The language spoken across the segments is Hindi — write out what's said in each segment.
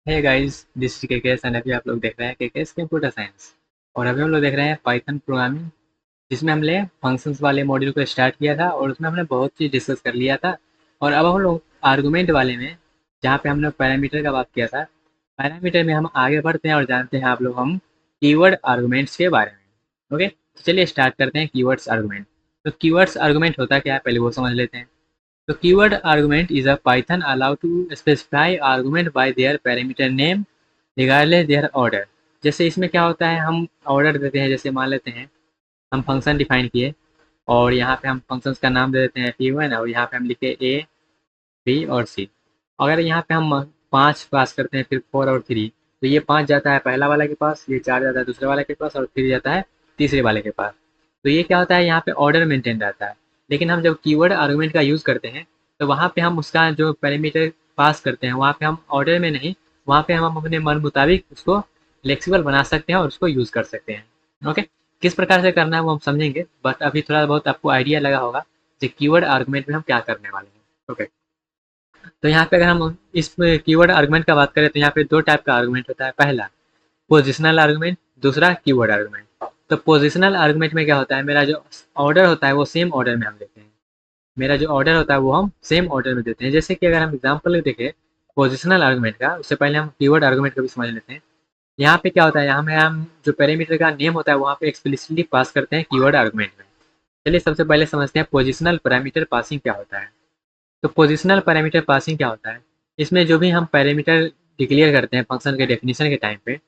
Hey guys, this is KKS and अभी आप लोग देख रहे हैं केकेएस कंप्यूटर साइंस। और अभी हम लोग देख रहे हैं पाइथन प्रोग्रामिंग, जिसमें हमने फंक्शंस वाले मॉड्यूल को स्टार्ट किया था और उसमें हमने बहुत चीज़ डिस्कस कर लिया था। और अब हम लोग आर्गुमेंट वाले में, जहाँ पे हमने पैरामीटर का बात किया था, पैरामीटर में हम आगे बढ़ते हैं और जानते हैं आप लोग हम कीवर्ड आर्गुमेंट्स के बारे में। ओके, तो चलिए स्टार्ट करते हैं कीवर्ड्स आर्गुमेंट। तो कीवर्ड्स आर्गुमेंट होता क्या है, पहले वो समझ लेते हैं। The keyword argument is a Python allow to specify argument by their parameter name regardless their order। जैसे इसमें क्या होता है, हम ऑर्डर देते हैं। जैसे मान लेते हैं हम फंक्शन डिफाइन किए और यहाँ पे हम फंक्शंस का नाम दे देते हैं p1 और यहाँ पे हम लिखे a b और c। अगर यहाँ पे हम 5 पास करते हैं फिर 4 और 3, तो ये 5 जाता है पहला वाला के पास, ये 4 जाता है दूसरे वाले के पास और 3 जाता है तीसरे वाले के पास। तो ये क्या होता है, यहाँ पे ऑर्डर मेंटेन रहता है। लेकिन हम जब कीवर्ड आर्गुमेंट का यूज़ करते हैं तो वहाँ पे हम उसका जो पैरामीटर पास करते हैं वहाँ पे हम ऑर्डर में नहीं, वहाँ पे हम अपने मन मुताबिक उसको फ्लेक्सिबल बना सकते हैं और उसको यूज़ कर सकते हैं। ओके, किस प्रकार से करना है वो हम समझेंगे, बट अभी थोड़ा बहुत आपको आइडिया लगा होगा कि कीवर्ड आर्गुमेंट में हम क्या करने वाले हैं। ओके, तो यहाँ पे अगर हम इस कीवर्ड आर्गुमेंट का बात करें तो यहाँ पे दो टाइप का आर्गुमेंट होता है। पहला पोजिशनल आर्गुमेंट, दूसरा कीवर्ड आर्गुमेंट। तो पोजिशनल आर्गुमेंट में क्या होता है, मेरा जो ऑर्डर होता है वो सेम ऑर्डर में हम लेते हैं। मेरा जो ऑर्डर होता है वो हम सेम ऑर्डर में देते हैं। जैसे कि अगर हम एग्जांपल देखें पोजिशनल आर्गुमेंट का, उससे पहले हम कीवर्ड आर्गुमेंट का भी समझ लेते हैं। यहाँ पे क्या होता है, यहाँ में हम जो पैरामीटर का नेम होता है वहाँ पे एक्सप्लिसिटली पास करते हैं कीवर्ड आर्गुमेंट में। चलिए सबसे पहले समझते हैं पोजिशनल पैरामीटर पासिंग क्या होता है। तो पोजिशनल पैरामीटर पासिंग क्या होता है, इसमें जो भी हम पैरामीटर डिक्लेयर करते हैं फंक्शन के डेफिनेशन के टाइम पे,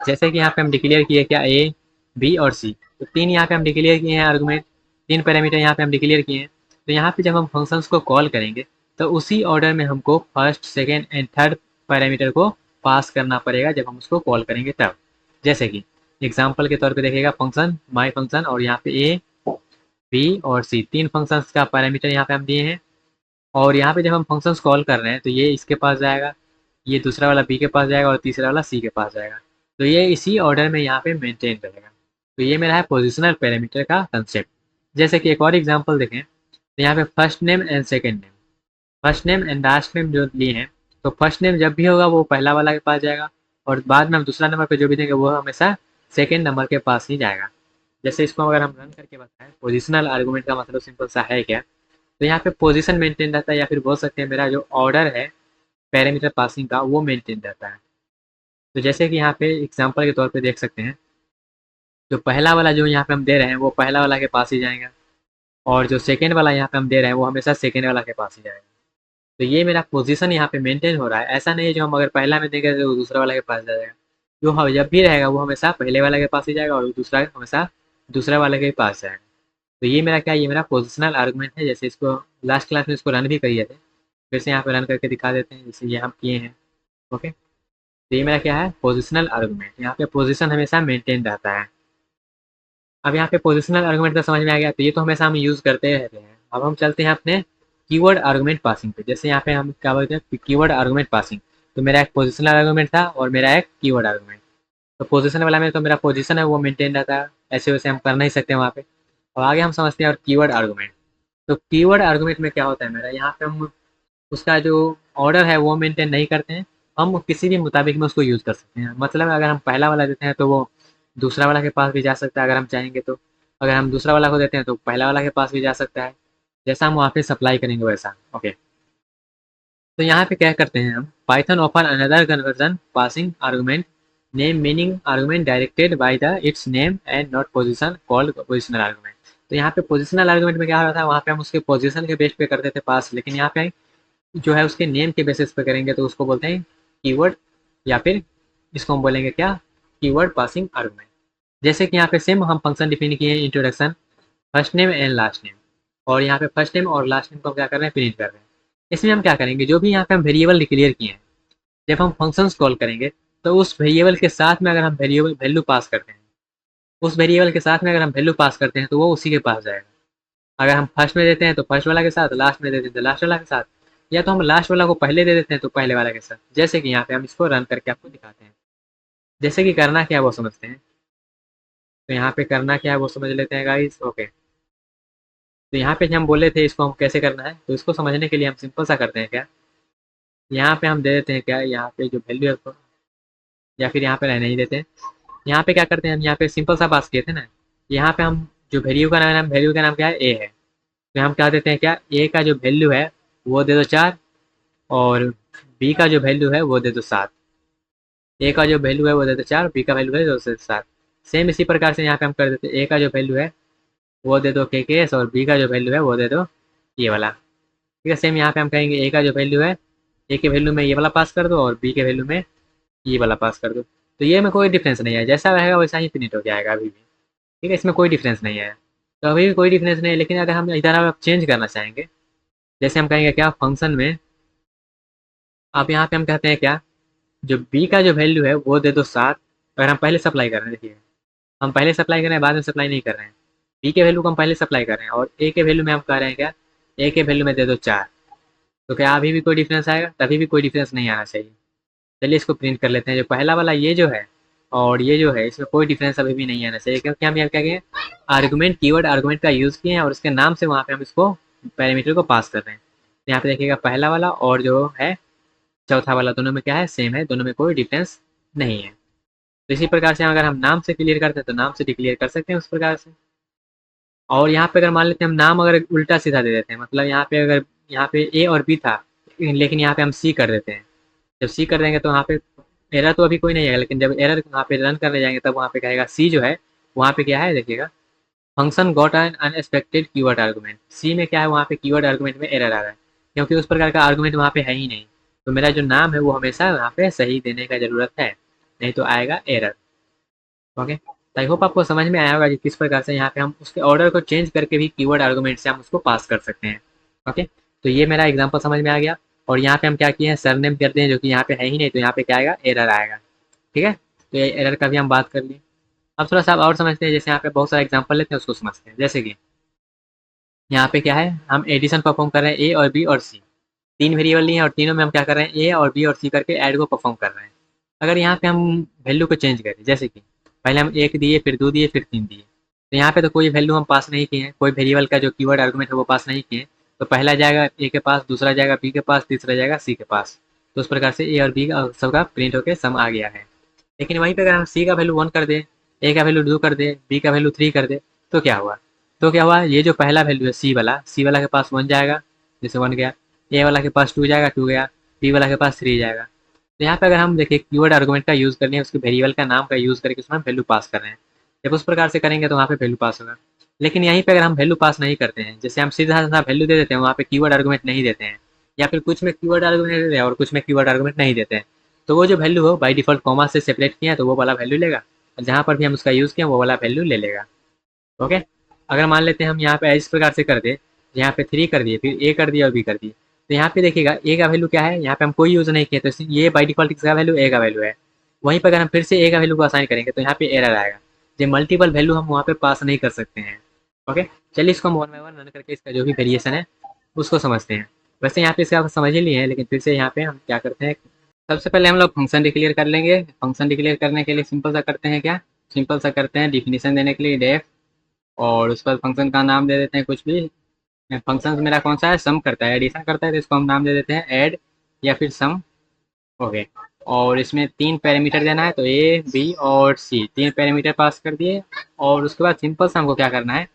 जैसे कि यहाँ पे हम डिक्लेयर किए क्या ए बी और सी, तो तीन यहाँ पे हम डिक्लेयर किए हैं आर्गुमेंट, तीन पैरामीटर यहाँ पे हम डिक्लेयर किए हैं। तो यहाँ पे जब हम फंक्शंस को कॉल करेंगे तो उसी ऑर्डर में हमको first second and third parameter को पास करना पड़ेगा जब हम उसको कॉल करेंगे तब। जैसे कि एग्जाम्पल के तौर पे देखिएगा फंक्शन माई फंक्शन और यहाँ पे ए बी और सी तीन फंक्शंस का पैरामीटर यहाँ पे हम दिए हैं। और यहाँ पे जब हम फंक्शंस कॉल कर रहे हैं तो ये इसके पास जाएगा, ये दूसरा वाला बी के पास जाएगा और तीसरा वाला सी के पास जाएगा। तो ये इसी ऑर्डर में यहाँ पे मेंटेन रहेगा। तो ये मेरा है पोजिशनल पैरामीटर का कंसेप्ट। जैसे कि एक और एग्जांपल देखें तो यहाँ पे first name and second name, first name and last name जो लिए हैं, तो फर्स्ट नेम जब भी होगा वो पहला वाला के पास जाएगा और बाद में हम दूसरा नंबर पे जो भी देंगे वो हमेशा सेकेंड नंबर के पास ही जाएगा। जैसे इसको अगर हम रन करके बताएं पोजिशनल आर्गूमेंट का मतलब सिंपल सा है क्या, तो यहाँ पे पोजीशन मेंटेन रहता है या फिर बोल सकते हैं मेरा जो ऑर्डर है पैरामीटर पासिंग का वो मेंटेन रहता है। तो जैसे कि यहाँ पे एग्जांपल के तौर पे देख सकते हैं, जो पहला वाला जो यहाँ पे हम दे रहे हैं वो पहला वाला के पास ही जाएगा और जो सेकेंड वाला यहाँ पे हम दे रहे हैं वो हमेशा सेकेंड वाला के पास ही जाएगा। तो ये मेरा पोजीशन यहाँ पे मेंटेन हो रहा है। ऐसा नहीं है जो हम अगर पहला में देंगे तो वो दूसरा वाला के पास जाएगा। जो जब भी रहेगा वो हमेशा पहले वाले के पास ही जाएगा और दूसरा हमेशा दूसरा वाले के पास जाएगा। तो ये मेरा क्या, ये मेरा पोजिशनल आर्गुमेंट है। जैसे इसको लास्ट क्लास में इसको रन भी करिए थे, फिर से यहाँ पे रन करके दिखा देते हैं जैसे ये हम किए हैं। ओके, तो ये मेरा क्या है, पोजिशनल आर्गुमेंट। यहाँ पे पोजीशन हमेशा मेंटेन रहता है। अब यहाँ पे पोजिशनल आर्गुमेंट का समझ में आ गया, तो ये तो हमेशा हम यूज़ करते रहते हैं। अब हम चलते हैं अपने कीवर्ड आर्गुमेंट पासिंग पे। जैसे यहाँ पे हम क्या बोलते हैं, कीवर्ड आर्गुमेंट पासिंग। तो मेरा एक पोजिशनल आर्गुमेंट था और मेरा एक कीवर्ड आर्गुमेंट। तो पोजिशन वाला में तो मेरा पोजिशन है वो मेंटेन रहता है, ऐसे वैसे हम कर नहीं सकते वहाँ पे। और आगे हम समझते हैं और कीवर्ड आर्गुमेंट। तो कीवर्ड आर्गुमेंट में क्या होता है मेरा, यहाँ पे हम उसका जो ऑर्डर है वो मेंटेन नहीं करते हैं, हम किसी भी मुताबिक में उसको यूज़ कर सकते हैं। मतलब अगर हम पहला वाला देते हैं तो वो दूसरा वाला के पास भी जा सकता है अगर हम चाहेंगे तो। अगर हम दूसरा वाला को देते हैं तो पहला वाला के पास भी जा सकता है, जैसा हम वहाँ पे सप्लाई करेंगे वैसा। ओके, तो यहाँ पे क्या करते हैं हम, Python open another conversion passing argument name meaning argument directed by the it's name and not position called positional argument. तो यहाँ पे पोजिशनल आर्गुमेंट में क्या होता है, वहाँ पे हम उसके पोजीशन के बेस पे करते थे पास, लेकिन यहाँ पे जो है उसके नेम के बेसिस पे करेंगे तो उसको बोलते हैं कीवर्ड, या फिर इसको हम बोलेंगे क्या, कीवर्ड पासिंग आर्गुमेंट। जैसे कि यहाँ पे सेम हम फंक्शन डिफाइन किए हैं introduction first name and last name, और यहाँ पे फर्स्ट नेम और लास्ट नेम को हम क्या कर रहे हैं, प्रिंट कर रहे हैं। इसमें हम क्या करेंगे, जो भी यहाँ पे हम वेरिएबल डिक्लेयर किए हैं जब हम फंक्शंस कॉल करेंगे तो उस वेरिएबल के साथ में अगर हम वेरिएबल वैल्यू पास करते हैं, उस वेरिएबल के साथ में अगर हम वैल्यू पास करते हैं तो वो उसी के पास जाएगा। अगर हम फर्स्ट में देते हैं तो फर्स्ट वाला के साथ, लास्ट में देते हैं तो लास्ट वाला के साथ, या तो हम लास्ट वाला को पहले दे देते हैं तो पहले वाला के साथ। जैसे कि यहाँ पे हम इसको रन करके आपको दिखाते हैं। जैसे कि करना क्या है वो समझते हैं। तो यहाँ पे करना क्या है वो समझ लेते हैं गाइस। ओके, तो यहाँ पे हम बोले थे इसको हम कैसे करना है, तो इसको समझने के लिए हम सिंपल सा करते हैं क्या, यहाँ पे हम दे देते हैं क्या, यहाँ पे जो वैल्यू है या फिर यहाँ पे रहने ही देते हैं। यहाँ पे क्या करते हैं, हम यहाँ पे सिंपल सा पास किए थे ना, यहाँ पे हम जो वैल्यू का नाम क्या है, ए है, तो हम क्या देते हैं, क्या ए का जो वैल्यू है वो दे दो 4, और बी का जो वैल्यू है वो दे दो 7। ए का जो वैल्यू है वो दे दो 4, बी का वैल्यू है 2 से 7। सेम इसी प्रकार से यहाँ पे हम कर देते हैं, ए का जो वैल्यू है वो दे दो के एस, और बी का जो वैल्यू है वो दे दो ये वाला। ठीक है, सेम यहाँ पे हम कहेंगे ए का जो वैल्यू है, ए के वैल्यू में ये वाला पास कर दो, और बी के वैल्यू में ये वाला पास कर दो। तो ये में कोई डिफरेंस नहीं है, जैसा रहेगा वैसा ही प्रिंट हो जाएगा अभी भी। ठीक है, इसमें कोई डिफरेंस नहीं है, तो अभी भी कोई डिफरेंस नहीं है। लेकिन अगर हम इधर आप चेंज करना चाहेंगे, जैसे हम कहेंगे क्या फंक्शन में, अब यहाँ पे हम कहते हैं क्या, जो बी का जो वैल्यू है वो दे दो 7। अगर हम पहले सप्लाई कर रहे हैं, देखिए हम पहले सप्लाई कर रहे हैं, बाद में सप्लाई नहीं कर रहे हैं। बी के वैल्यू को हम पहले सप्लाई कर रहे हैं, और ए के वैल्यू में हम कह रहे हैं क्या, ए के वैल्यू में दे दो 4। तो क्या अभी भी कोई डिफरेंस आएगा? तभी भी कोई डिफरेंस नहीं आना चाहिए। चलिए इसको प्रिंट कर लेते हैं, जो पहला वाला ये जो है और ये जो है, इसमें कोई डिफरेंस अभी भी नहीं आना चाहिए, क्योंकि हम यहाँ क्या किए, आर्गुमेंट कीवर्ड आर्गुमेंट का यूज़ किए हैं, और उसके नाम से वहाँ पे हम इसको पैरामीटर को पास कर रहे हैं। तो यहाँ पे देखिएगा पहला वाला और जो है चौथा वाला, दोनों में क्या है, सेम है, दोनों में कोई डिफरेंस नहीं है। तो इसी प्रकार से अगर हम नाम से क्लियर करते हैं तो नाम से डिक्लेयर कर सकते हैं उस प्रकार से। और यहाँ पे अगर मान लेते हैं हम नाम अगर उल्टा सीधा दे देते हैं, मतलब यहाँ पे अगर यहाँ पे ए और बी था, लेकिन यहाँ पे हम सी कर देते हैं। जब सी कर देंगे तो वहाँ पे एरर तो अभी कोई नहीं आएगा, लेकिन जब एरर वहाँ पे रन करने जाएंगे तब वहाँ पे कहेगा सी जो है, वहाँ पे क्या है देखिएगा, function got an unexpected keyword argument. सी में क्या है, वहाँ पे कीवर्ड आर्गुमेंट में एरर आ रहा है, क्योंकि उस प्रकार का आर्गुमेंट वहाँ पे है ही नहीं। तो मेरा जो नाम है वो हमेशा वहाँ पे सही देने का जरूरत है, नहीं तो आएगा एरर। ओके, तो आई होप आपको समझ में आया होगा कि किस प्रकार से यहाँ पे हम उसके ऑर्डर को चेंज करके भी कीवर्ड आर्गुमेंट से हम उसको पास कर सकते हैं। ओके, तो ये मेरा एग्जांपल समझ में आ गया। और यहाँ पे हम क्या किए हैं, सरनेम करते हैं जो कि यहाँ पे है ही नहीं, तो यहाँ पे क्या आएगा, एरर आएगा। ठीक है, तो ये एरर का भी हम बात कर लिए। अब थोड़ा सा और समझते हैं, जैसे यहाँ पे बहुत सारा एग्जाम्पल लेते हैं उसको समझते हैं। जैसे कि यहाँ पे क्या है, हम एडिशन परफॉर्म कर रहे हैं, ए और बी और सी, तीन वेरिएबल लिए हैं, और तीनों में हम क्या कर रहे हैं, ए और बी और सी करके ऐड को परफॉर्म कर रहे हैं। अगर यहाँ पे हम वैल्यू को चेंज करें, जैसे कि पहले हम एक दिए, फिर 2 दिए, फिर 3 दिए, तो यहाँ पे तो कोई वैल्यू हम पास नहीं किए हैं, कोई वेरिएबल का जो कीवर्ड आर्गुमेंट है वो पास नहीं किए। तो पहला जाएगा ए के पास, दूसरा जाएगा बी के पास, तीसरा जाएगा सी के पास। तो उस प्रकार से ए और बी का सबका प्रिंट होकर सम आ गया है। लेकिन वहीं पे अगर हम सी का वैल्यू 1 कर दें, ए का वैल्यू 2 कर दें, बी का वैल्यू 3 कर दें, तो क्या हुआ, ये जो पहला वैल्यू है सी वाला के पास 1 जाएगा, जैसे 1 गया, ए वाला के पास 2 जाएगा, 2 गया, बी वाला के पास 3 जाएगा। तो यहाँ पे अगर हम देखिए कीवर्ड आर्गुमेंट का यूज़ करने, उसके वेरिएबल का नाम का यूज़ करके उसमें वैल्यू पास कर रहे हैं। जब उस प्रकार से करेंगे तो वहाँ पे वैल्यू पास होगा। लेकिन यहीं पे अगर हम वैल्यू पास नहीं करते हैं, जैसे हम सीधा सीधा वैल्यू दे देते हैं, वहाँ पे कीवर्ड आर्गुमेंट नहीं देते हैं, या फिर कुछ में कीवर्ड आर्गुमेंट देते हैं और कुछ में कीवर्ड आर्गुमेंट नहीं देते हैं, तो वो जो वैल्यू हो बाई डिफॉल्ट कॉमा से सेपरेट किया है तो वो वाला वैल्यू लेगा, और जहाँ पर भी हम उसका यूज़ किया वो वाला वैल्यू ले लेगा। ओके, अगर मान लेते हैं हम यहाँ पे इस प्रकार से कर दे, यहाँ पे 3 कर दिए, फिर ए कर दिया और बी कर दिए, तो यहाँ पे देखिएगा ए का वैल्यू क्या है, यहाँ पे हम कोई यूज़ नहीं किए, तो ये बाई डिफॉल्ट किसका वैल्यू, ए का वैल्यू है। वहीं पर अगर हम फिर से ए का वैल्यू को असाइन करेंगे तो यहाँ पे एरर आएगा, जो मल्टीपल वैल्यू हम वहाँ पे पास नहीं कर सकते हैं। ओके, चलिए इसको हम वन बाई वन रन करके इसका जो भी वेरिएशन है उसको समझते हैं। वैसे यहाँ पे इसका आप समझ ही लिए हैं, लेकिन फिर से यहाँ पे हम क्या करते हैं, सबसे पहले हम लोग फंक्शन डिक्लेयर कर लेंगे। फंक्शन डिक्लेयर करने के लिए सिंपल सा करते हैं क्या, सिंपल सा करते हैं डिफिनीशन देने के लिए डेफ, और उस पर फंक्शन का नाम दे देते हैं कुछ भी। फंक्शन मेरा कौन सा है, सम करता है, एडिशन करता है, तो इसको हम नाम दे देते हैं ऐड या फिर सम। ओके, और इसमें 3 पैरामीटर देना है, तो ए बी और सी 3 पैरामीटर पास कर दिए। और उसके बाद सिंपल सा हमको क्या करना है,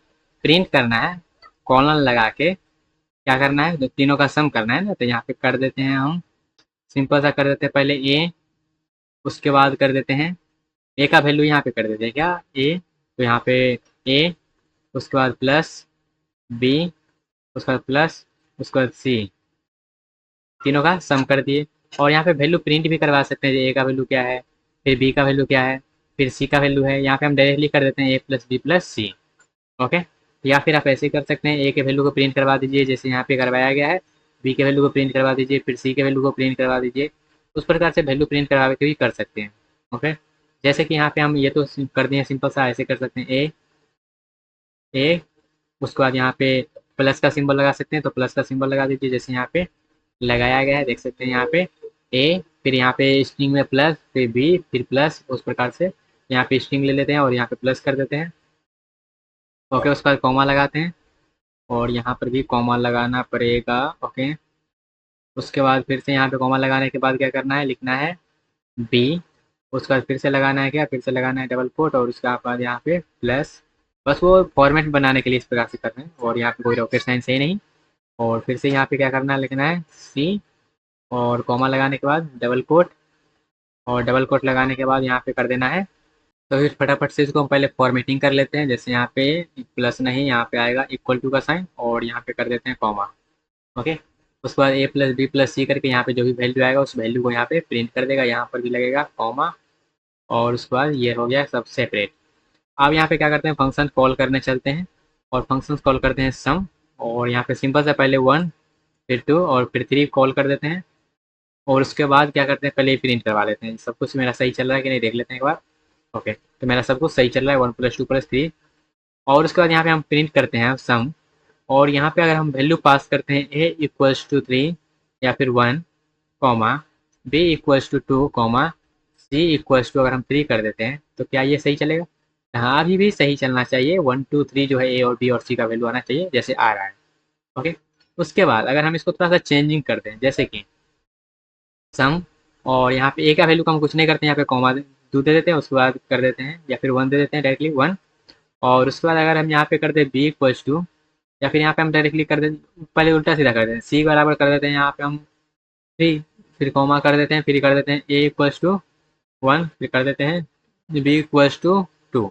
प्रिंट करना है, कॉलन लगा के क्या करना है, तो तीनों का सम करना है ना। तो यहाँ पे कर देते हैं हम, सिंपल सा कर देते हैं पहले ए, उसके बाद कर देते हैं ए का वैल्यू यहाँ पे कर देते हैं क्या, ए, तो यहाँ पे ए, उसके बाद प्लस बी, उसके बाद प्लस, उसके बाद सी, तीनों का सम कर दिए। और यहाँ पे वैल्यू प्रिंट भी करवा सकते हैं, ए का वैल्यू क्या है, फिर बी का वैल्यू क्या है, फिर सी का वैल्यू है, यहाँ पे हम डायरेक्टली कर देते हैं ए प्लस बी प्लस सी। ओके, या फिर आप ऐसे कर सकते हैं, ए के वैल्यू को प्रिंट करवा दीजिए जैसे यहाँ पे करवाया गया है, बी के वैल्यू को प्रिंट करवा दीजिए, फिर सी के वैल्यू को प्रिंट करवा दीजिए। उस प्रकार से वैल्यू प्रिंट करवा के भी कर सकते हैं। ओके, जैसे कि यहाँ पे हम ये तो कर दिए सिंपल सा, ऐसे कर सकते हैं ए ए, उसके बाद यहाँ पे प्लस का सिंबल लगा सकते हैं, तो प्लस का सिंबल लगा दीजिए जैसे यहाँ पे लगाया गया है, देख सकते हैं यहाँ पे ए, फिर यहाँ पे स्ट्रिंग में प्लस, फिर बी, फिर प्लस, उस प्रकार से यहाँ पे स्ट्रिंग ले लेते हैं और यहाँ पे प्लस कर देते हैं। ओके, उसके बाद कॉमा लगाते हैं, और यहाँ पर भी कॉमा लगाना पड़ेगा। ओके, उसके बाद फिर से यहाँ पे कॉमा लगाने के बाद क्या करना है, लिखना है बी, उसके बाद फिर से लगाना है क्या, फिर से लगाना है डबल कोट और उसके बाद यहाँ पे प्लस। बस वो फॉर्मेट बनाने के लिए इस प्रकार से कर रहे हैं, और यहाँ पे कोई रॉकेट साइंस है नहीं। और फिर से यहाँ पे क्या करना है, लिखना है सी और कॉमा लगाने के बाद डबल कोट, और डबल कोट लगाने के बाद यहाँ पे कर देना है। तो फिर फटाफट से इसको हम पहले फॉर्मेटिंग कर लेते हैं। जैसे यहाँ पे प्लस नहीं, यहाँ पे आएगा इक्वल टू का साइन, और यहाँ पे कर देते हैं कॉमा। ओके, उसके बाद ए प्लस बी प्लस सी करके यहाँ पे जो भी वैल्यू आएगा उस वैल्यू को यहाँ पे प्रिंट कर देगा। यहाँ पर भी लगेगा कॉमा, और उसके बाद ये हो गया सब सेपरेट। अब यहाँ पे क्या करते हैं, फंक्शन कॉल करने चलते हैं, और फंक्शन कॉल करते हैं सम, और यहाँ पे सिंपल से पहले 1 फिर 2 और फिर 3 कॉल कर देते हैं। और उसके बाद क्या करते हैं, पहले ही प्रिंट करवा लेते हैं। सब कुछ मेरा सही चल रहा है कि नहीं देख लेते हैं एक बार। ओके, तो मेरा सब कुछ सही चल रहा है, 1 + 2 + 3। और उसके बाद यहाँ पे हम प्रिंट करते हैं सम, और यहाँ पे अगर हम वैल्यू पास करते हैं a = 3 या फिर 1 कॉमा, b = 2 कॉमा, c = अगर हम 3 कर देते हैं तो क्या ये सही चलेगा? हाँ, अभी भी सही चलना चाहिए। 1 2 3 जो है a और b और c का वैल्यू आना चाहिए जैसे आ रहा है। ओके, उसके बाद अगर हम इसको थोड़ा सा चेंजिंग करते हैं, जैसे कि सम, और यहाँ पे a का वैल्यू का हम कुछ नहीं करते हैं, यहाँ पे कॉमा 2 दे देते हैं, उसके बाद कर देते हैं या फिर 1 दे देते हैं डायरेक्टली 1। और उसके बाद अगर हम यहाँ पे कर दें b = 2, या फिर यहाँ पे हम डायरेक्टली कर दें, पहले उल्टा सीधा कर देते हैं, c बराबर कर देते हैं यहाँ पे हम 3, फिर कॉमा कर देते हैं, फिर कर देते हैं a = 1, फिर कर देते हैं b = 2।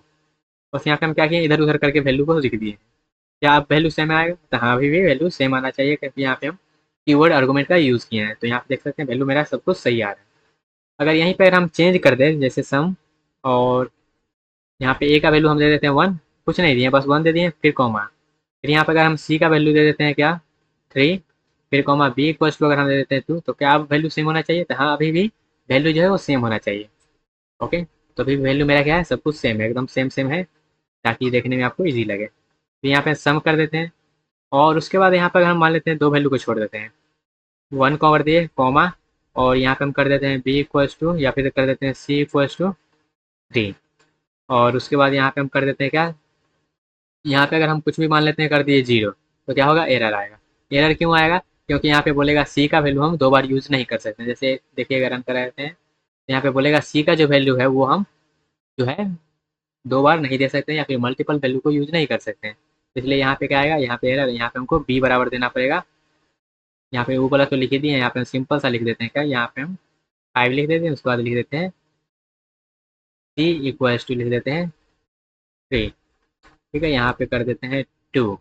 बस यहाँ पे हम क्या किए, इधर उधर करके वैल्यू को लिख दिए। क्या आप वैल्यू सेम आएगा? तो हाँ, अभी भी वैल्यू सेम आना चाहिए, क्योंकि यहाँ पे हम कीवर्ड आर्गुमेंट का यूज़ किए हैं। तो यहाँ पे देख सकते हैं वैल्यू मेरा सब कुछ सही आ रहा है। अगर यहीं पर हम चेंज कर दें जैसे सम, और यहाँ पे ए का वैल्यू हम दे देते हैं 1, कुछ नहीं दिए, बस 1 दे दिए, फिर कॉमा, फिर यहाँ पर अगर हम सी का वैल्यू दे देते हैं क्या 3, फिर कॉमा b = अगर हम दे देते हैं 2, तो क्या अब वैल्यू सेम होना चाहिए? तो हाँ, अभी भी वैल्यू जो है वो सेम होना चाहिए। ओके, तो अभी वैल्यू मेरा क्या है, सब कुछ सेम है, एकदम सेम सेम है, ताकि देखने में आपको ईजी लगे। तो यहाँ पे सम कर देते हैं, और उसके बाद यहाँ पर हम मान लेते हैं 2 वैल्यू को छोड़ देते हैं, 1 को कर दिए कॉमा, और यहाँ पे हम कर देते हैं b = या फिर कर देते हैं c = 3। और उसके बाद यहाँ पे हम कर देते हैं क्या, यहाँ पे अगर हम कुछ भी मान लेते हैं कर दिए 0, तो क्या होगा, एरर आएगा। एरर क्यों आएगा? क्योंकि यहाँ पे बोलेगा सी का वैल्यू हम 2 बार यूज़ नहीं कर सकते। जैसे देखिए, अगर हम कर रहे हैं, यहाँ पे बोलेगा सी का जो वैल्यू है वो हम जो है 2 बार नहीं दे सकते, या फिर मल्टीपल वैल्यू को यूज़ नहीं कर सकते हैं। इसलिए यहाँ पे क्या आएगा, यहाँ पे एरर, यहाँ पे हमको बी बराबर देना पड़ेगा। यहाँ पे वो वाला तो लिख दिए, यहाँ पे हम सिंपल सा लिख देते हैं क्या, यहाँ पे हम 5 लिख देते हैं, उसके बाद लिख देते हैं सी = लिख देते हैं 3। ठीक है, यहाँ पे कर देते हैं 2।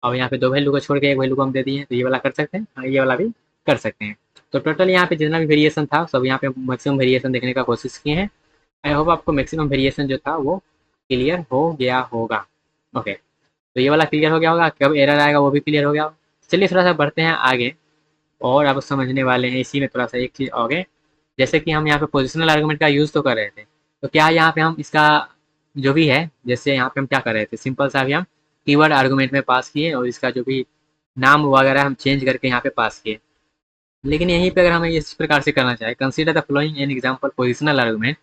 और यहाँ पे 2 वैल्यू को छोड़ के 1 वैल्यू को हम दे दिए, तो ये वाला कर सकते हैं, हाँ ये वाला भी कर सकते हैं। तो टोटल यहाँ पे जितना भी वेरिएशन था सब यहाँ पे मैक्सिमम वेरिएशन देखने का कोशिश किए हैं। आई होप आपको मैक्सिमम वेरिएशन जो था वो क्लियर हो गया होगा। ओके, तो ये वाला क्लियर हो गया होगा, कब एरर आएगा वो भी क्लियर हो गया होगा। चलिए थोड़ा सा बढ़ते हैं आगे, और आप समझने वाले हैं इसी में थोड़ा सा एक चीज़ आगे। जैसे कि हम यहाँ पे पोजिशनल आर्गूमेंट का यूज़ तो कर रहे थे, तो क्या यहाँ पे हम इसका जो भी है, जैसे यहाँ पे हम क्या कर रहे थे, सिंपल सा भी हम कीवर्ड आर्गूमेंट में पास किए, और इसका जो भी नाम वगैरह हम चेंज करके यहाँ पे पास किए। लेकिन यहीं पे अगर हमें इस प्रकार से करना चाहे, consider the following an example positional argument.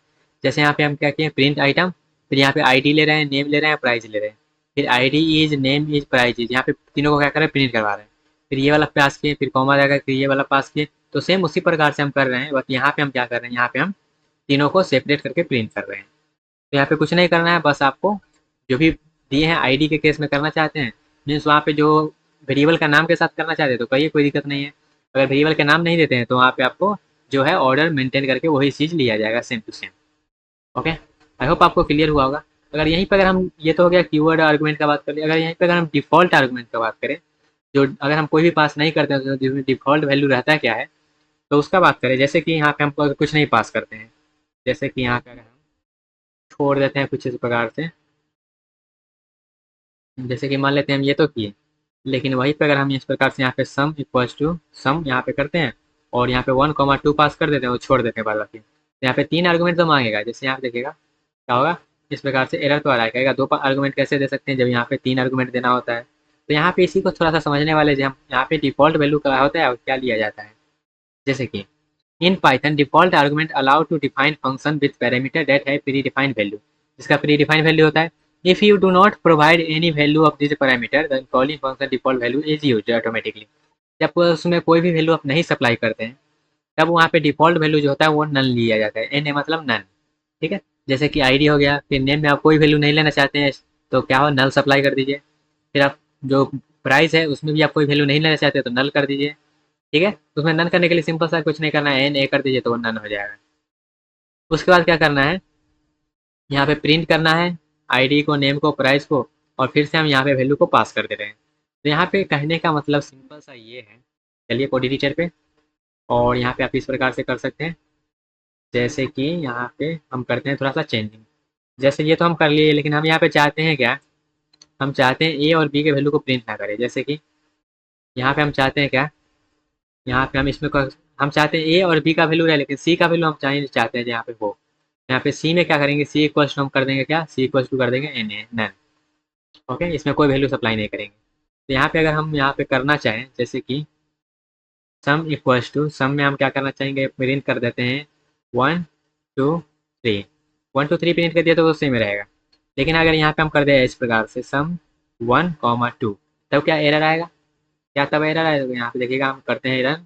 जैसे यहाँ पे हम क्या किए, प्रिंट आइटम, फिर यहाँ पे आईडी ले रहे हैं, नेम ले रहे हैं, प्राइस ले रहे हैं, फिर ID is, name is, price is, यहाँ पे तीनों को क्या कर रहे हैं, प्रिंट करवा रहे हैं। फिर ये वाला पास किए, फिर कॉमा जाकर फिर ये वाला पास किए। तो सेम उसी प्रकार से हम कर रहे हैं, बट यहाँ पे हम क्या कर रहे हैं, यहाँ पे हम तीनों को सेपरेट करके प्रिंट कर रहे हैं। तो यहाँ पे कुछ नहीं करना है, बस आपको जो भी दिए हैं आईडी के केस में करना चाहते हैं, मीन्स वहाँ पे जो वेरिएबल का नाम के साथ करना चाहते हैं तो कहिए, कोई दिक्कत नहीं है। अगर वेरिएबल के नाम नहीं देते हैं तो वहाँ पे आपको जो है ऑर्डर मेंटेन करके वही चीज़ लिया जाएगा same to same. Okay, I hope आपको क्लियर हुआ होगा। अगर यहीं पर अगर हम, ये तो हो गया कीवर्ड आर्गुमेंट का बात करें, अगर यहीं पर अगर हम डिफ़ॉल्ट आर्गुमेंट का बात करें, जो अगर हम कोई भी पास नहीं करते हैं तो जिसमें डिफ़ॉल्ट वैल्यू रहता है क्या है, तो उसका बात करें। जैसे कि यहाँ पे हम कुछ नहीं पास करते हैं, जैसे कि यहाँ पे अगर हम छोड़ देते हैं कुछ इस प्रकार से, जैसे कि मान लेते हैं हम ये तो किए, लेकिन वहीं पे अगर हम इस प्रकार से यहाँ पे सम इक्वल्स टू सम यहाँ पे करते हैं, और यहाँ पे 1,2 पास कर देते हैं और छोड़ देते हैं बाद बाकी, तो यहाँ पे 3 आर्गुमेंट तो मांगेगा। जैसे यहाँ पे देखिएगा क्या होगा, इस प्रकार से एरर तो आ रहा है, कहेगा 2 आर्गुमेंट कैसे दे सकते हैं जब यहाँ पे 3 आर्गुमेंट देना होता है। तो यहाँ पे इसी को थोड़ा सा समझने वाले, जो हम यहाँ पे डिफॉल्ट वैल्यू क्या होता है और क्या लिया जाता है। जैसे कि in Python default argument allow to define function with parameter that है प्री डिफाइंड वैल्यू। जिसका प्री डिफाइंड वैल्यू होता है, if you do not provide any value of this parameter then calling function default value is used automatically. जब उसमें कोई भी वैल्यू आप नहीं सप्लाई करते हैं, तब वहाँ पे डिफॉल्ट वैल्यू जो होता है वो नन लिया जाता है। एन मतलब नन, ठीक है। जैसे कि आईडी हो गया, फिर नेम में आप कोई वैल्यू नहीं लेना चाहते हैं तो क्या हो, नल सप्लाई कर दीजिए। फिर आप जो प्राइस है उसमें भी आप कोई वैल्यू नहीं लेना चाहते तो नल कर दीजिए। ठीक है। उसमें नन करने के लिए सिंपल सा कुछ नहीं करना है, एन ए कर दीजिए तो वो नन हो जाएगा। उसके बाद क्या करना है, यहाँ पे प्रिंट करना है आईडी को, नेम को, प्राइस को, और फिर से हम यहाँ पे वैल्यू को पास कर दे रहे हैं। तो यहाँ पे कहने का मतलब सिंपल सा ये है। चलिए कोड एडिटर पे, और यहाँ पे आप इस प्रकार से कर सकते हैं। जैसे कि यहाँ पे हम करते हैं थोड़ा सा चेंजिंग। जैसे ये तो हम कर लिए, लेकिन हम यहाँ पे चाहते हैं क्या, हम चाहते हैं ए और बी के वैल्यू को प्रिंट ना करें। जैसे कि यहाँ पे हम चाहते हैं क्या, यहाँ पे हम इसमें हम चाहते हैं ए और बी का वैल्यू रहे, लेकिन सी का वैल्यू हम चाहते हैं यहाँ पे वो। यहाँ पे सी में क्या करेंगे, सी इक्वल टू हम कर देंगे क्या, सी इक्वल टू कर देंगे एन ए, नन। ओके, इसमें कोई वैल्यू सप्लाई नहीं करेंगे। तो यहाँ पे अगर हम यहाँ पे करना चाहें, जैसे कि सम इक्वल्स टू, सम में हम क्या करना चाहेंगे, प्रिंट कर देते हैं 1 2 3। 1 2 3 प्रिंट कर दिया तो वो सेम रहेगा। लेकिन अगर यहाँ पे हम कर दें इस प्रकार से सम 1 2, तब क्या एरर आएगा, क्या तब एरर आएगा, तो यहाँ पे देखिएगा हम करते हैं रन।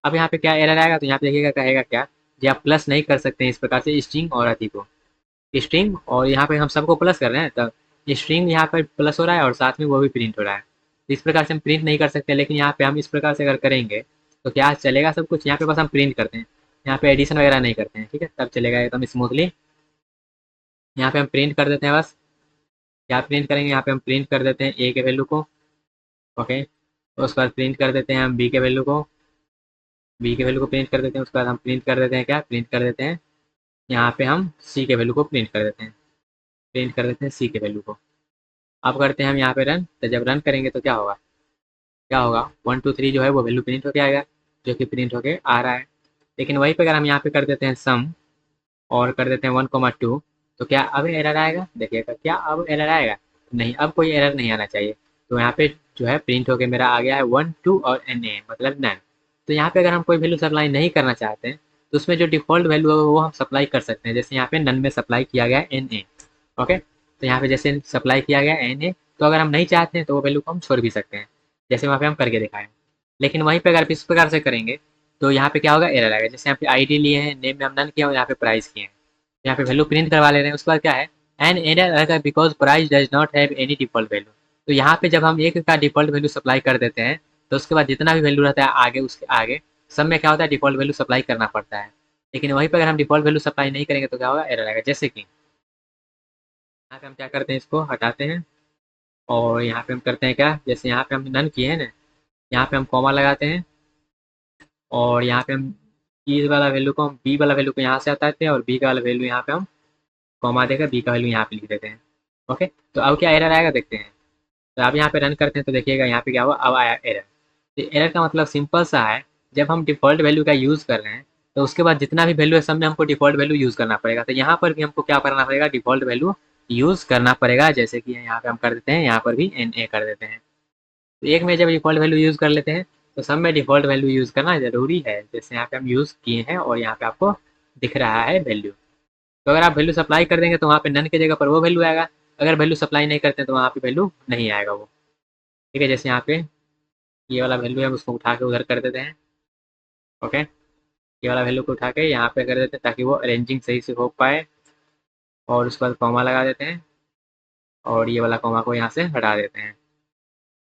अब यहाँ पे क्या एरर आएगा, तो यहाँ पे देखिएगा कहेगा क्या, जी आप प्लस नहीं कर सकते हैं इस प्रकार से स्ट्रिंग और अति को, स्ट्रिंग और यहाँ पे हम सबको प्लस कर रहे हैं, तब स्ट्रिंग यहाँ पर प्लस हो रहा है और साथ में वो भी प्रिंट हो रहा है। इस प्रकार से हम प्रिंट नहीं कर सकते, लेकिन यहाँ पे हम इस प्रकार से अगर करेंगे तो क्या चलेगा सब कुछ। यहाँ पे बस हम प्रिंट करते हैं, यहाँ पे एडिशन वगैरह नहीं करते हैं, ठीक है, तब चलेगा एकदम स्मूथली। यहाँ पे हम प्रिंट कर देते हैं बस, क्या प्रिंट करेंगे, यहाँ पे हम प्रिंट कर देते हैं ए के वैल्यू को। ओके, उसके बाद प्रिंट कर देते हैं हम बी के वैल्यू को, बी के वैल्यू को प्रिंट कर देते हैं। उसके बाद हम प्रिंट कर देते हैं क्या, प्रिंट कर देते हैं यहाँ पे हम सी के वैल्यू को प्रिंट कर देते हैं, प्रिंट कर देते हैं सी के वैल्यू को। अब करते हैं हम यहाँ पे रन, तो जब रन करेंगे तो क्या होगा, क्या होगा 1 2 3 जो है वो वैल्यू प्रिंट होके आएगा, जो कि प्रिंट होके आ रहा है। लेकिन वहीं पे अगर हम यहाँ पे कर देते हैं सम और कर देते हैं 1 2, तो क्या अब एरर आएगा, देखिएगा क्या अब एरर आएगा, नहीं, अब कोई एरर नहीं आना चाहिए। तो यहाँ पे जो है प्रिंट होके मेरा आ गया है 1 2 और एन ए मतलब नन। तो यहाँ पे अगर हम कोई वैल्यू सप्लाई नहीं करना चाहते हैं तो उसमें जो डिफॉल्ट वैल्यू है वो हम सप्लाई कर सकते हैं। जैसे यहाँ पे नन में सप्लाई किया गया है एन ए। ओके, तो यहाँ पे जैसे सप्लाई किया गया एन ए, तो अगर हम नहीं चाहते हैं तो वो वैल्यू को हम छोड़ भी सकते हैं, जैसे वहाँ पे हम करके दिखाएं। लेकिन वहीं पे अगर इस प्रकार से करेंगे तो यहाँ पे क्या होगा, एरर आएगा। जैसे यहाँ पे आईडी लिए हैं, नेम में हम नन किया और यहाँ पे प्राइस किए हैं, यहाँ पे वैल्यू प्रिंट करवा ले रहे हैं। उसके बाद क्या है, एन एरर आएगा because price does not have any default value. तो यहाँ पे जब हम एक का डिफॉल्ट वैल्यू सप्लाई कर देते हैं तो उसके बाद जितना भी वैल्यू रहता है आगे, उसके आगे सब में क्या होता है, डिफॉल्ट वैल्यू सप्लाई करना पड़ता है। लेकिन वहीं पर अगर हम डिफॉल्ट वैल्यू सप्लाई नहीं करेंगे तो क्या होगा, एरर आएगा। जैसे कि यहाँ पे हम क्या करते हैं, इसको हटाते हैं और यहाँ पे हम करते हैं क्या, जैसे यहाँ पे हम नन किए हैं ना, यहाँ पे हम कॉमा लगाते हैं और यहाँ पे हम ई वाला वैल्यू को, हम बी वाला वैल्यू को यहाँ से हटाते हैं और बी का वाला वैल्यू यहाँ पे हम कॉमा देकर बी का वैल्यू यहाँ पे लिख देते हैं। ओके, तो अब क्या एरर आएगा देखते हैं। तो अब यहाँ पे रन करते हैं तो देखिएगा यहाँ पे क्या हुआ, अब आया एरर। तो एरर का मतलब सिंपल सा है, जब हम डिफ़ॉल्ट वैल्यू का यूज़ कर रहे हैं तो उसके बाद जितना भी वैल्यू है सब में हमको डिफ़ॉल्ट वैल्यू यूज़ करना पड़ेगा। तो यहाँ पर भी हमको क्या करना पड़ेगा, डिफ़ॉल्ट वैल्यू यूज़ करना पड़ेगा। जैसे कि यहाँ पे हम कर देते हैं, यहाँ पर भी एन ए कर देते हैं। तो एक में जब डिफ़ॉल्ट वैल्यू यूज़ कर लेते हैं तो सब में डिफ़ॉल्ट वैल्यू यूज़ करना ज़रूरी है। जैसे यहाँ पे हम यूज़ किए हैं और यहाँ पे आपको दिख रहा है वैल्यू। तो अगर आप वैल्यू सप्लाई कर देंगे तो वहाँ पे नन की जगह पर वो वैल्यू आएगा, अगर वैल्यू सप्लाई नहीं करते हैं तो वहाँ पे वैल्यू नहीं आएगा वो। ठीक है, जैसे यहाँ पे ये वाला वैल्यू है, हम उसको उठा के उधर कर देते हैं। ओके, ये वाला वैल्यू को उठा के यहाँ पे कर देते हैं ताकि वो अरेंजिंग सही से हो पाए, और उसके बाद कॉमा लगा देते हैं और ये वाला कॉमा को यहाँ से हटा देते हैं।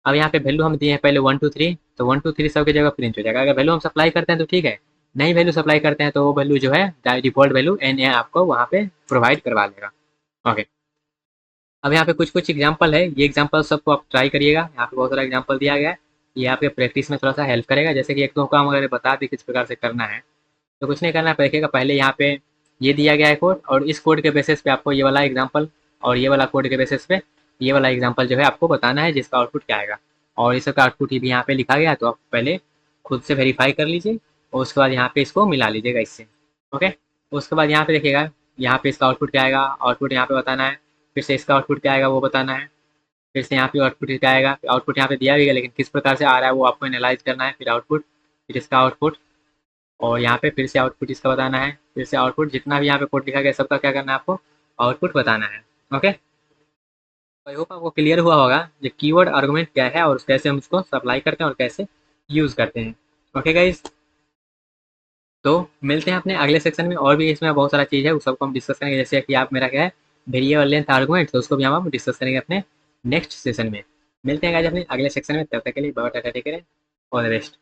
अब यहाँ पे वैल्यू हम दिए हैं पहले 1 2 3, तो 1 2 3 सब की जगह प्रिंट हो जाएगा। अगर वैल्यू हम सप्लाई करते हैं तो ठीक है, नहीं वैल्यू सप्लाई करते हैं तो वो वैल्यू जो है डिफॉल्ट वैल्यू एन ए आपको वहाँ पे प्रोवाइड करवा देगा। ओके, अब यहाँ पे कुछ कुछ एग्जांपल है, ये एग्जांपल सबको आप ट्राई करिएगा। यहाँ पे बहुत सारा एग्जांपल दिया गया है, ये आपके प्रैक्टिस में थोड़ा सा हेल्प करेगा। जैसे कि एक दो काम अगर बता दें किस प्रकार से करना है, तो कुछ नहीं करना है, देखिएगा पहले यहाँ पे ये दिया गया है कोड, और इस कोड के बेसिस पे आपको ये वाला एग्जाम्पल और ये वाला कोड के बेसिस पे ये वाला एग्जाम्पल जो है आपको बताना है, जिसका आउटपुट क्या आएगा। और इस सबका आउटपुट ही भी यहाँ पे लिखा गया है, तो आप पहले खुद से वेरीफाई कर लीजिए और उसके बाद यहाँ पे इसको मिला लीजिएगा इससे। ओके, उसके बाद यहाँ पे देखिएगा, यहाँ पे इसका आउटपुट क्या आएगा, आउटपुट यहाँ पे बताना है। फिर से इसका आउटपुट क्या आएगा वो बताना है। फिर से यहाँ पे आउटपुट क्या आएगा, आउटपुट यहाँ पे दिया भी है लेकिन किस प्रकार से आ रहा है वो आपको एनालाइज करना है। फिर आउटपुट, फिर इसका आउटपुट, और यहाँ पे फिर से आउटपुट इसका बताना है। फिर से आउटपुट, जितना भी यहाँ पे कोड लिखा गया सबका क्या करना है, आपको आउटपुट बताना है। ओके, आई होप आपको क्लियर हुआ होगा ये कीवर्ड आर्गुमेंट क्या है और कैसे हम उसको सप्लाई करते हैं और कैसे यूज़ करते हैं। ओके गाइस, तो मिलते हैं अपने अगले सेक्शन में, और भी इसमें बहुत सारा चीज़ है उस सबको हम डिस्कस करेंगे, जैसे कि आप मेरा क्या है वेरिएबल लेंथ आर्गुमेंट, तो उसको भी हम डिस्कस करेंगे अपने नेक्स्ट सेशन में। मिलते हैं गाइस अपने अगले सेक्शन में, तब तक के लिए बहुत tata, take care, all the best.